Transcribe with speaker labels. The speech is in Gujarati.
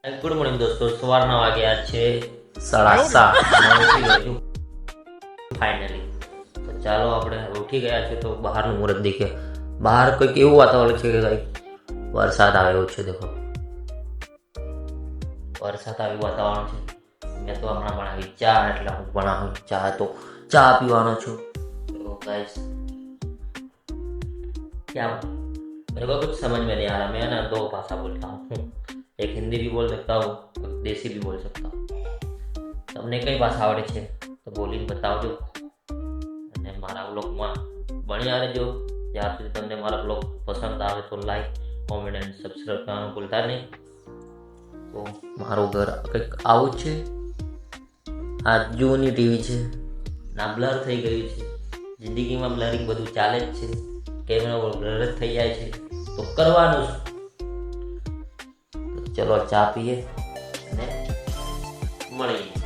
Speaker 1: ગુડ મોર્નિંગ દોસ્તો, સવારના વાગ્યા છે 7:30 ફાઇનલી. તો ચાલો આપણે ઉઠી ગયા છે તો બહારનું મુહૂર્ત દેખીએ. બહાર કંઈક એવું વાતાવરણ છે કે કંઈક વરસાદ આવ્યો છે. દેખો, વરસાદ આવ્યું વાતાવરણ છે. મેં તો હમણાં બનાવી ચા, એટલે હું બનાવું ચા પીવાનો છું. तो गाइस क्या मेरे को कुछ समझ में नहीं आ रहा. मैं ना दो भाषा बोलता हूँ, एक हिंदी भी बोल सकता हूँ, एक देसी भी बोल सकता हूँ. તમને કઈ ભાષા આવડે છે તો બોલીને બતાવજો અને મારા બ્લોગમાં બન્યા રહેજો. જ્યાં સુધી તમને મારા બ્લોગ પસંદ આવે તો લાઈક, કોમેન્ટ અને સબસ્ક્રાઈબ કરવાનું ભૂલતા નહીં. તો મારું ઘર કંઈક આવું જ છે. આ જૂની ટીવી છે, ના બ્લર થઈ ગયું છે. જિંદગીમાં બ્લરિંગ બધું ચાલે જ છે. કેમેરા બ્લર જ થઈ જાય છે તો કરવાનું છે. ચલો ચા પીએ અને મળીએ.